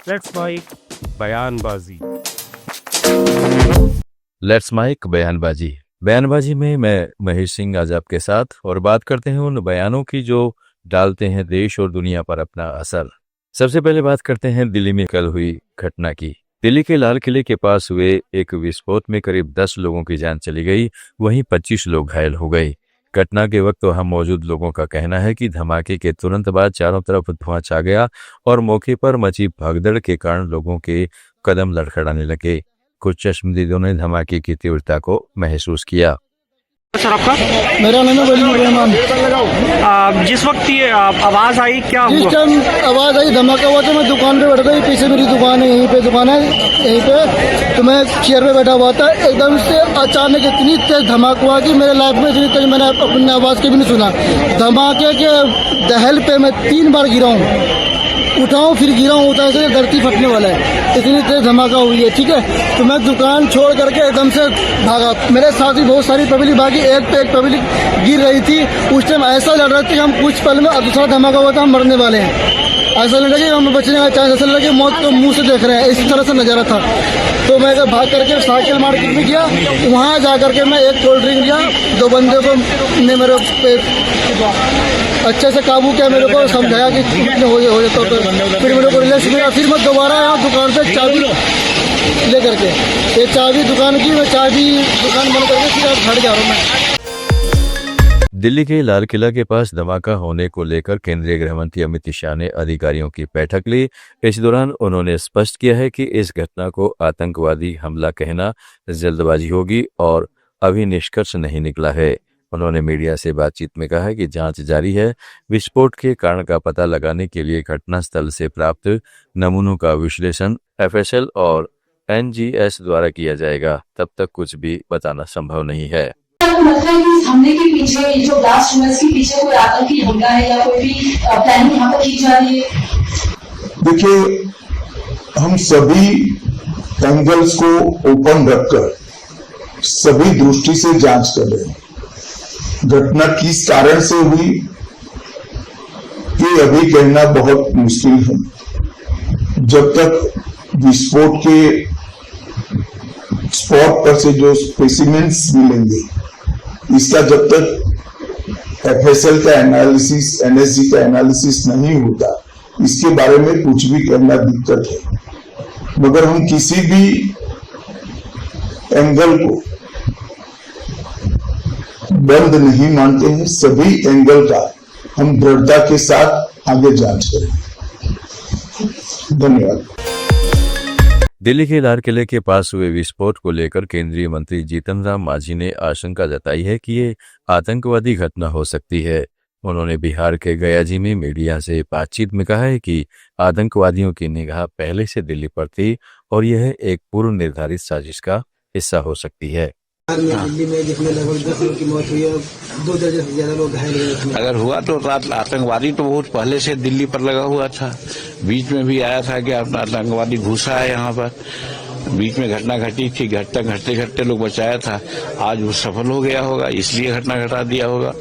Let's mic बयानबाजी। Let's mic बयानबाजी। बयानबाजी में मैं महेश सिंह आज आपके साथ और बात करते हैं उन बयानों की जो डालते हैं देश और दुनिया पर अपना असर। सबसे पहले बात करते हैं दिल्ली में कल हुई घटना की। दिल्ली के लाल किले के पास हुए एक विस्फोट में करीब 10 लोगों की जान चली गई, वहीं 25 लोग घायल हो गए। घटना के वक्त वहां मौजूद लोगों का कहना है कि धमाके के तुरंत बाद चारों तरफ धुआं छा गया और मौके पर मची भगदड़ के कारण लोगों के कदम लड़खड़ाने लगे। कुछ चश्मदीदों ने धमाके की तीव्रता को महसूस किया। सर आपका? मेरा नाम है वलीद रहमान। जिस वक्त ये आवाज आई क्या जिस हुआ? टाइम आवाज़ आई धमाका हुआ तो मैं दुकान पे बैठ गई, पीछे मेरी दुकान है, यहीं पे दुकान है यहीं पे, तो मैं चेयर पे बैठा हुआ था। एकदम से अचानक इतनी तेज धमाका हुआ कि मेरे लाइफ में इतनी तेज मैंने अपनी आवाज़ के भी नहीं सुना। धमाके के दहल पे मैं 3 बार गिरा हूँ, उठाऊँ फिर गिरा हूँ, उठा से धरती फटने वाला है, इतनी तेज धमाका हुई है। ठीक है, तो मैं दुकान छोड़ करके एकदम से भागा। मेरे साथ ही बहुत सारी पब्लिक भागी, एक पे एक पब्लिक गिर रही थी। उस टाइम ऐसा लग रहा था कि हम कुछ पल में दूसरा धमाका हुआ था, हम मरने वाले हैं। ऐसा लग रहा कि हम बचने का चांस, ऐसा लगा कि मौत को मुंह से देख रहे हैं, इसी तरह से नजारा था। तो मैं भाग करके साइकिल मार्केट में गया, वहाँ जा करके मैं एक कोल्ड ड्रिंक लिया। 2 बंदे को ने मेरे पे अच्छे से काबू किया, मेरे को समझाया कि हो जाता तो फिर मेरे को रिलैक्स मिला। फिर मैं दोबारा यहाँ दुकान से चाबी ले करके, ये चाबी दुकान की, मैं चाबी दुकान बंद करके फिर अब घर जा रहा हूँ मैं। दिल्ली के लाल किला के पास धमाका होने को लेकर केंद्रीय गृह मंत्री अमित शाह ने अधिकारियों की बैठक ली। इस दौरान उन्होंने स्पष्ट किया है कि इस घटना को आतंकवादी हमला कहना जल्दबाजी होगी और अभी निष्कर्ष नहीं निकला है। उन्होंने मीडिया से बातचीत में कहा है कि जांच जारी है। विस्फोट के कारण का पता लगाने के लिए घटनास्थल से प्राप्त नमूनों का विश्लेषण FSL और NGS द्वारा किया जाएगा। तब तक कुछ भी बताना संभव नहीं है। आपको लगता है कि इस हमले के पीछे, जो ब्लास्ट हुआ, इसके पीछे कोई आतंकी हमला है या कोई भी प्लानिंग यहाँ पर की जा रही है? देखिए, हम सभी एंगल्स को ओपन रखकर सभी दृष्टि से जांच कर रहे हैं। घटना किस कारण से हुई ये अभी कहना बहुत मुश्किल है। जब तक विस्फोट के स्पॉट पर से जो स्पेसिमेंट्स मिलेंगे, इसका जब तक FSL का एनालिसिस, NSG का एनालिसिस नहीं होता, इसके बारे में कुछ भी कहना दिक्कत है। मगर हम किसी भी एंगल को बंद नहीं मानते हैं। सभी एंगल का हम दृढ़ता के साथ आगे जांच करेंगे। धन्यवाद। दिल्ली के लाल किले के पास हुए विस्फोट को लेकर केंद्रीय मंत्री जीतन राम मांझी ने आशंका जताई है कि ये आतंकवादी घटना हो सकती है। उन्होंने बिहार के गयाजी में मीडिया से बातचीत में कहा है कि आतंकवादियों की निगाह पहले से दिल्ली पर थी और यह एक पूर्व निर्धारित साजिश का हिस्सा हो सकती है। दिल्ली में जितने लगभग 10 लोग की मौत हुई है, 2 दर्जन से ज्यादा लोग घायल हुए। अगर हुआ तो आतंकवादी तो बहुत पहले से दिल्ली पर लगा हुआ था। बीच में भी आया था कि आतंकवादी घुसा है यहाँ पर, बीच में घटना घटी थी, घटते घटते लोग बचाया था। आज वो सफल हो गया होगा, इसलिए घटना घटा दिया होगा।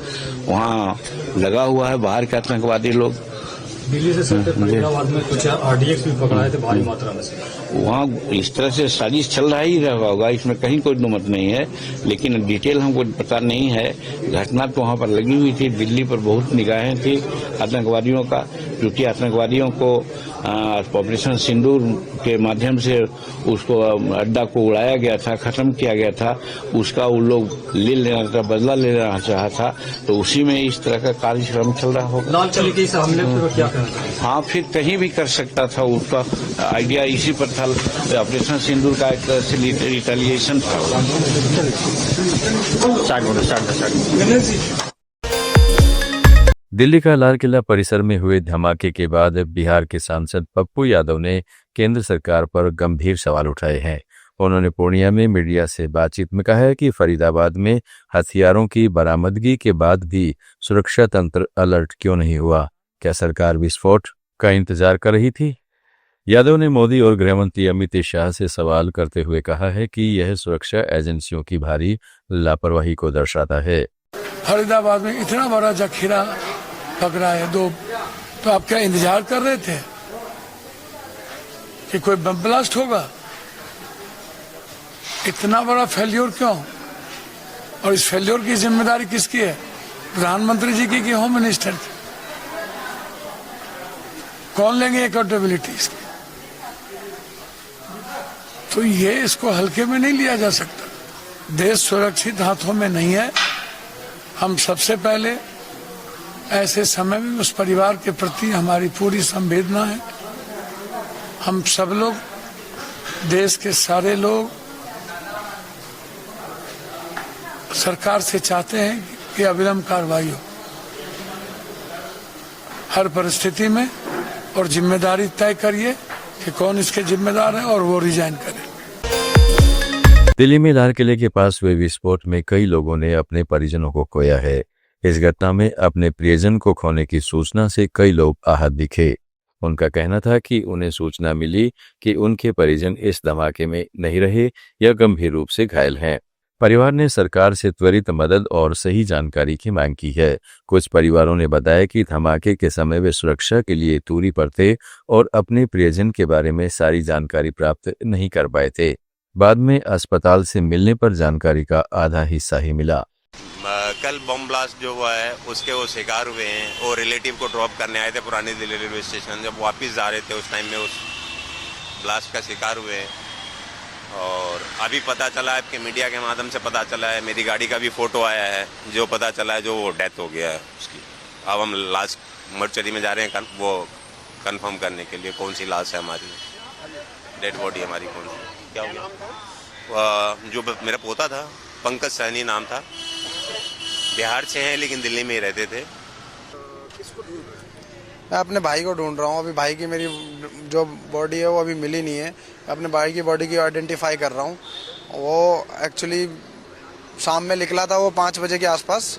वहाँ लगा हुआ है बाहर के आतंकवादी लोग। दिल्ली से सर फरीदाबाद में कुछ RDX भी पकड़ाए थे भारी मात्रा में से। वहाँ इस तरह से साजिश चल रहा ही रहा होगा, इसमें कहीं कोई दुमत नहीं है, लेकिन डिटेल हमको पता नहीं है। घटना तो वहाँ पर लगी हुई थी, दिल्ली पर बहुत निगाहें थी आतंकवादियों का, क्योंकि आतंकवादियों को ऑपरेशन सिंदूर के माध्यम से उसको अड्डा को उड़ाया गया था, खत्म किया गया था। उसका वो लोग ले लेना था, बदला लेना चाहा था, तो उसी में इस तरह का कार्यक्रम चल रहा होगा। लाल किले के इस हमले पर क्या कहना चाहिए? हाँ, फिर कहीं भी कर सकता था, उसका आइडिया इसी पर था। ऑपरेशन सिंदूर का एक तरह से रिटेलिएशन था। दिल्ली का लाल किला परिसर में हुए धमाके के बाद बिहार के सांसद पप्पू यादव ने केंद्र सरकार पर गंभीर सवाल उठाए हैं। उन्होंने पूर्णिया में मीडिया से बातचीत में कहा है कि फरीदाबाद में हथियारों की बरामदगी के बाद भी सुरक्षा तंत्र अलर्ट क्यों नहीं हुआ? क्या सरकार विस्फोट का इंतजार कर रही थी? यादव ने मोदी और गृहमंत्री अमित शाह से सवाल करते हुए कहा है कि यह सुरक्षा एजेंसियों की भारी लापरवाही को दर्शाता है। फरीदाबाद में इतना बड़ा जखीरा पकड़ा है, 2, तो आप क्या इंतजार कर रहे थे? कि कोई बम ब्लास्ट होगा। इतना बड़ा फेल्योर क्यों? और इस फेल्योर की जिम्मेदारी किसकी है? प्रधानमंत्री जी की कि होम मिनिस्टर की? कौन लेंगे अकाउंटेबिलिटी इसकी? तो ये इसको हल्के में नहीं लिया जा सकता। देश सुरक्षित हाथों में नहीं है। हम सबसे पहले ऐसे समय में उस परिवार के प्रति हमारी पूरी संवेदना है। हम सब लोग, देश के सारे लोग सरकार से चाहते हैं कि अविलंब कार्रवाई हो हर परिस्थिति में, और जिम्मेदारी तय करिए कि कौन इसके जिम्मेदार है और वो रिजाइन करे। दिल्ली में लाल किले के पास हुए विस्फोट में कई लोगों ने अपने परिजनों को खोया है। इस घटना में अपने प्रियजन को खोने की सूचना से कई लोग आहत दिखे। उनका कहना था कि उन्हें सूचना मिली कि उनके परिजन इस धमाके में नहीं रहे या गंभीर रूप से घायल हैं। परिवार ने सरकार से त्वरित मदद और सही जानकारी की मांग की है। कुछ परिवारों ने बताया कि धमाके के समय वे सुरक्षा के लिए दूरी पर थे और अपने प्रियजन के बारे में सारी जानकारी प्राप्त नहीं कर पाए थे। बाद में अस्पताल से मिलने पर जानकारी का आधा हिस्सा ही मिला। कल बम ब्लास्ट जो हुआ है उसके वो शिकार हुए हैं और रिलेटिव को ड्रॉप करने आए थे पुरानी दिल्ली रेलवे स्टेशन। जब वापस जा रहे थे उस टाइम में उस ब्लास्ट का शिकार हुए हैं। और अभी पता चला है कि मीडिया के माध्यम से पता चला है, मेरी गाड़ी का भी फोटो आया है, जो पता चला है जो वो डेथ हो गया है उसकी। अब हम लाश मर्चरी में जा रहे हैं वो कंफर्म करने के लिए कौन सी लाश है हमारी, डेड बॉडी हमारी कौन सी क्या हो गया। जो मेरा पोता था पंकज सैनी नाम था, बिहार से हैं लेकिन दिल्ली में ही रहते थे। मैं अपने भाई को ढूंढ रहा हूँ। अभी भाई की मेरी जो बॉडी है वो अभी मिली नहीं है। अपने भाई की बॉडी की आइडेंटिफाई कर रहा हूँ। वो एक्चुअली शाम में निकला था वो 5 बजे के आसपास,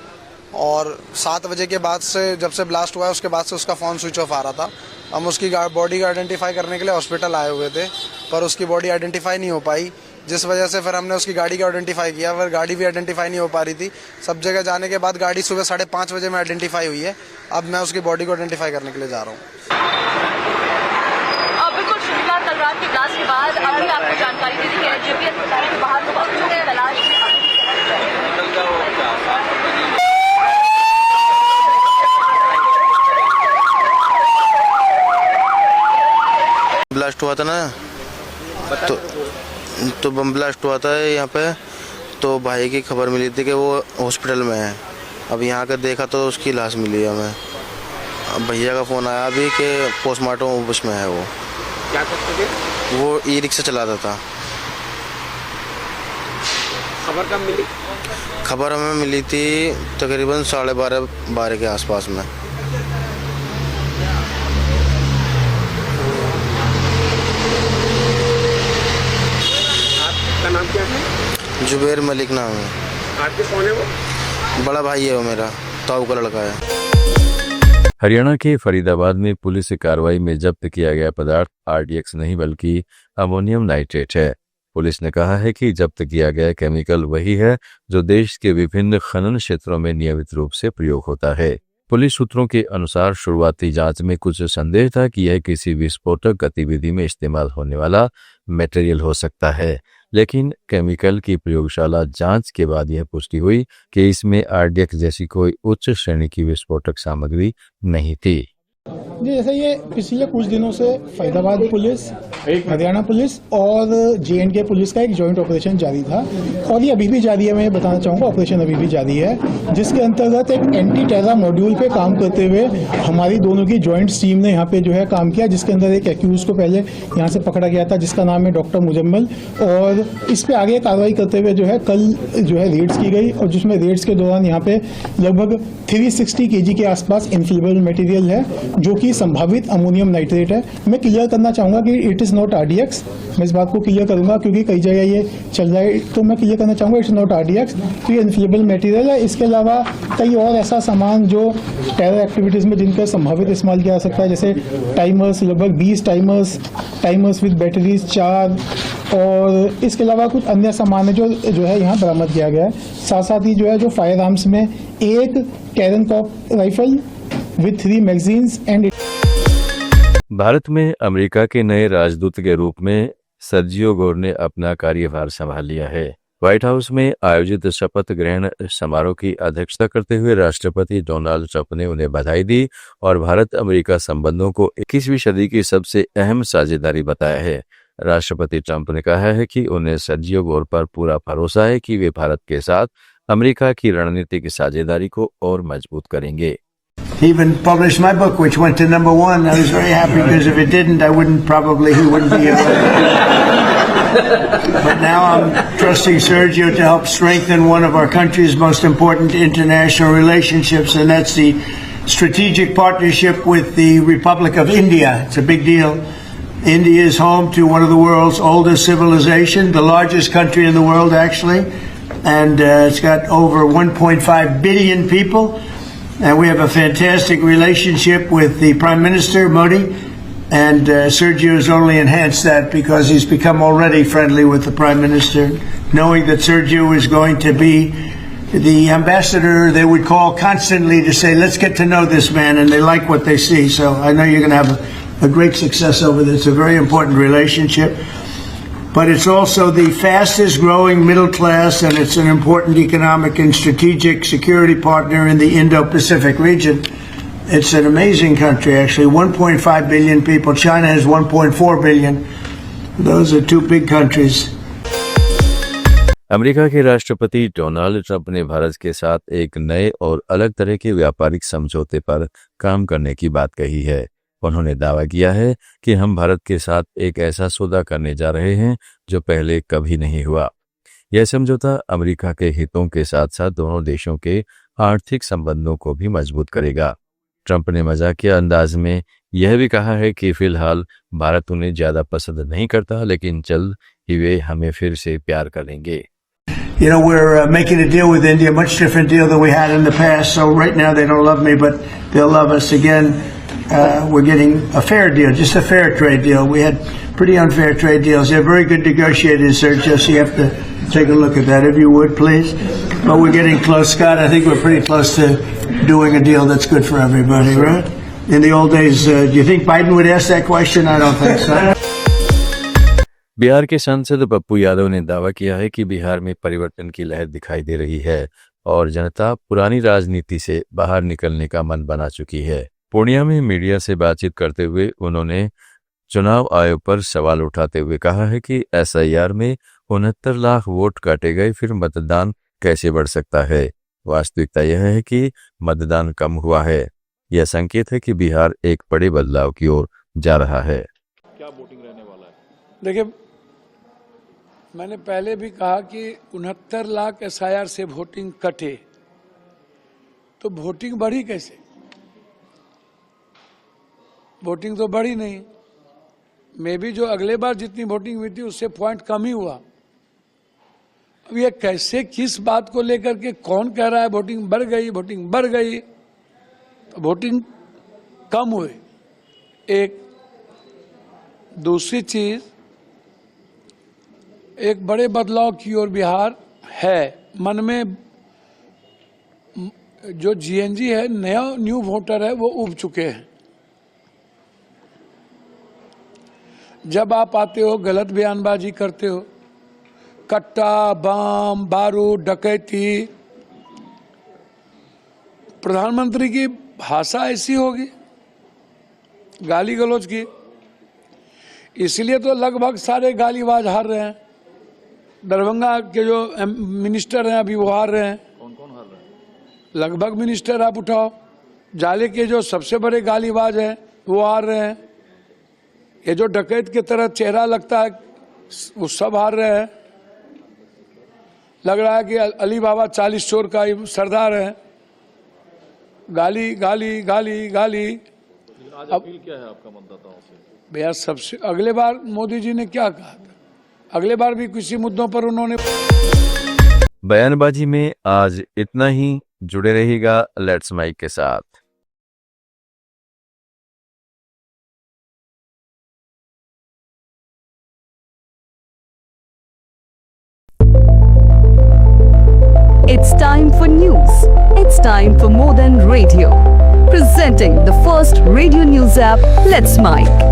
और 7 बजे के बाद से जब से ब्लास्ट हुआ है उसके बाद से उसका फ़ोन स्विच ऑफ आ रहा था। हम उसकी बॉडी को आइडेंटिफाई करने के लिए हॉस्पिटल आए हुए थे, पर उसकी बॉडी आइडेंटिफाई नहीं हो पाई, जिस वजह से फिर हमने उसकी गाड़ी को आइडेंटिफाई किया। फिर गाड़ी भी आइडेंटिफाई नहीं हो पा रही थी। सब जगह जाने के बाद गाड़ी सुबह 5:30 बजे में आइडेंटिफाई हुई है। अब मैं उसकी बॉडी को आइडेंटिफाई करने के लिए जा रहा हूँ। बिल्कुल शुक्रिया। कल रात के ब्लास्ट के बाद अभी आपको जानकारी दी गई है जेपी अस्पताल के बाहर लोग तलाश ब्लास्ट हुआ था ना, तो बम ब्लास्ट हुआ था यहाँ पे। तो भाई की खबर मिली थी कि वो हॉस्पिटल में है। अब यहाँ के देखा तो उसकी लाश मिली है हमें। अब भैया का फ़ोन आया अभी कि पोस्टमार्टम उसमें है। वो क्या करते थे? वो ई-रिक्शा चलाता था। खबर कब मिली? खबर हमें मिली थी तकरीबन 12:30 के आसपास में। आपका नाम क्या है? जुबैर मलिक नाम है। आपके कौन है वो? बड़ा भाई है वो मेरा, ताऊ का लड़का है। हरियाणा के फरीदाबाद में पुलिस की कार्रवाई में जब्त किया गया पदार्थ RDX नहीं बल्कि अमोनियम नाइट्रेट है। पुलिस ने कहा है कि जब्त किया गया केमिकल वही है जो देश के विभिन्न खनन क्षेत्रों में नियमित रूप से प्रयोग होता है। पुलिस सूत्रों के अनुसार शुरुआती जांच में कुछ संदेह था कि यह किसी विस्फोटक गतिविधि में इस्तेमाल होने वाला मटेरियल हो सकता है, लेकिन केमिकल की प्रयोगशाला जांच के बाद यह पुष्टि हुई कि इसमें RDX जैसी कोई उच्च श्रेणी की विस्फोटक सामग्री नहीं थी। जी, जैसे ये पिछले कुछ दिनों से फरीदाबाद पुलिस, हरियाणा पुलिस और J&K पुलिस का एक जॉइंट ऑपरेशन जारी था, और ये अभी भी जारी है। मैं बताना चाहूँगा ऑपरेशन अभी भी जारी है, जिसके अंतर्गत एक एंटी टेरर मॉड्यूल पे काम करते हुए हमारी दोनों की जॉइंट टीम ने यहाँ पे जो है काम किया, जिसके अंदर एक एक्यूज को पहले यहाँ से पकड़ा गया था जिसका नाम है डॉक्टर मुजम्मल, और इस पे आगे कार्रवाई करते हुए जो है कल जो है रेड्स की गई, और जिसमें रेड्स के दौरान यहाँ पे लगभग 360 kg के आसपास इन्फ्लेमेबल मटेरियल है जो कि संभावित अमोनियम नाइट्रेट है। मैं क्लियर करना चाहूँगा कि इट इज़ नॉट RDX। मैं इस बात को क्लियर करूँगा क्योंकि कई जगह ये चल रहा है, तो मैं क्लियर करना चाहूँगा इट्स नॉट RDX। तो ये इन्फ्लेमेबल मटेरियल है। इसके अलावा कई और ऐसा सामान जो टेरर एक्टिविटीज़ में जिनका संभावित इस्तेमाल किया जा सकता है, जैसे टाइमर्स, लगभग 20 टाइमर्स विद बैटरीज 4, और इसके अलावा कुछ अन्य सामान है जो है यहाँ बरामद किया गया है। साथ साथ ही जो है जो फायर आर्म्स में एक कैरन कॉप rifle with 3 magazines and Bharat में अमेरिका के नए राजदूत के रूप में सर्जियो गोर ने अपना कार्यभार संभाल लिया है। व्हाइट हाउस में आयोजित शपथ ग्रहण समारोह की अध्यक्षता करते हुए राष्ट्रपति डोनाल्ड ट्रंप ने उन्हें बधाई दी और भारत अमेरिका संबंधों को 21वीं सदी की सबसे अहम साझेदारी बताया है। राष्ट्रपति ट्रंप ने कहा है कि उन्हें सर्जियो गोर पर पूरा भरोसा है कि वे भारत के साथ अमेरिका की रणनीतिक साझेदारी को और मजबूत करेंगे। He even published my book, which went to #1. I was very happy because if it didn't, he wouldn't be But now I'm trusting Sergio to help strengthen one of our country's most important international relationships, and that's the strategic partnership with the Republic of India. It's a big deal. India is home to one of the world's oldest civilization, the largest country in the world, actually, and it's got over 1.5 billion people. And we have a fantastic relationship with the Prime Minister, Modi, and Sergio has only enhanced that because he's become already friendly with the Prime Minister, knowing that Sergio is going to be the ambassador they would call constantly to say, let's get to know this man, and they like what they see. So I know you're going to have a great success over this. It's a very important relationship. But it's also the fastest growing middle class, and it's an important economic and strategic security partner in the Indo-Pacific region. It's an amazing country, actually. 1.5 billion people. China has 1.4 billion. Those are two big countries. America के राष्ट्रपति Donald Trump ने भारत के साथ एक नए और अलग तरह के व्यापारिक समझौते पर काम करने की बात कही है। उन्होंने दावा किया है कि हम भारत के साथ एक ऐसा सौदा करने जा रहे हैं जो पहले कभी नहीं हुआ। यह समझौता अमेरिका के हितों के साथ साथ दोनों देशों के आर्थिक संबंधों को भी मजबूत करेगा। ट्रंप ने मजाकिया अंदाज में यह भी कहा है कि फिलहाल भारत उन्हें ज्यादा पसंद नहीं करता, लेकिन जल्द ही वे हमें फिर से प्यार करेंगे। You know, we're making a deal with India, a much different deal than we had in the past. So right now they don't love me, but they'll love us again. We're getting a fair deal, just a fair trade deal. We had pretty unfair trade deals. They're very good negotiators, Sergio, so you have to take a look at that, if you would, please. But we're getting close, Scott. I think we're pretty close to doing a deal that's good for everybody, right? In the old days, do you think Biden would ask that question? I don't think so. Bihar के सांसद पप्पू यादव ने दावा किया है कि बिहार में परिवर्तन की लहर दिखाई दे रही है और जनता पुरानी राजनीति से बाहर निकलने का मन बना चुकी है। पूर्णिया में मीडिया से बातचीत करते हुए उन्होंने चुनाव आयोग पर सवाल उठाते हुए कहा है कि SIR में 69 लाख वोट काटे गए, फिर मतदान कैसे बढ़ सकता है। वास्तविकता यह है कि मतदान कम हुआ है। यह संकेत है कि बिहार एक बड़े बदलाव की ओर जा रहा है। क्या वोटिंग रहने वाला है? देखिए, मैंने पहले भी कहा कि 69 लाख SIR से वोटिंग कटे, तो वोटिंग बढ़ी कैसे? वोटिंग तो बढ़ी नहीं। मे भी जो अगले बार जितनी वोटिंग हुई थी उससे पॉइंट कम ही हुआ। अब ये कैसे, किस बात को लेकर के कौन कह रहा है वोटिंग बढ़ गई, वोटिंग बढ़ गई? तो वोटिंग कम हुई। एक दूसरी चीज, एक बड़े बदलाव की ओर बिहार है। मन में जो GNG है, नया न्यू वोटर है, वो उब चुके हैं। जब आप आते हो गलत बयानबाजी करते हो, कट्टा, बम, बारूद, डकैती। प्रधानमंत्री की भाषा ऐसी होगी, गाली गलौज की, इसलिए तो लगभग सारे गालीबाज हार रहे हैं। दरभंगा के जो मिनिस्टर हैं अभी वो हार रहे हैं। कौन कौन हार रहे हैं? लगभग मिनिस्टर आप उठाओ। जाले के जो सबसे बड़े गालीबाज हैं वो हार रहे हैं। ये जो डकैत की तरह चेहरा लगता है वो सब हार रहे हैं। लग रहा है कि अली बाबा 40 चोर का ही सरदार है। गाली गाली गाली गाली। आज अपील क्या है आपका मतदाताओं से? भैया, सबसे अगले बार मोदी जी ने क्या कहा था, अगले बार भी किसी मुद्दों पर उन्होंने बयानबाजी में आज इतना ही। जुड़े रहिएगा लेट्स माइक के साथ। It's time for news. It's time for more than radio. presenting the first radio news app, Let's Mike.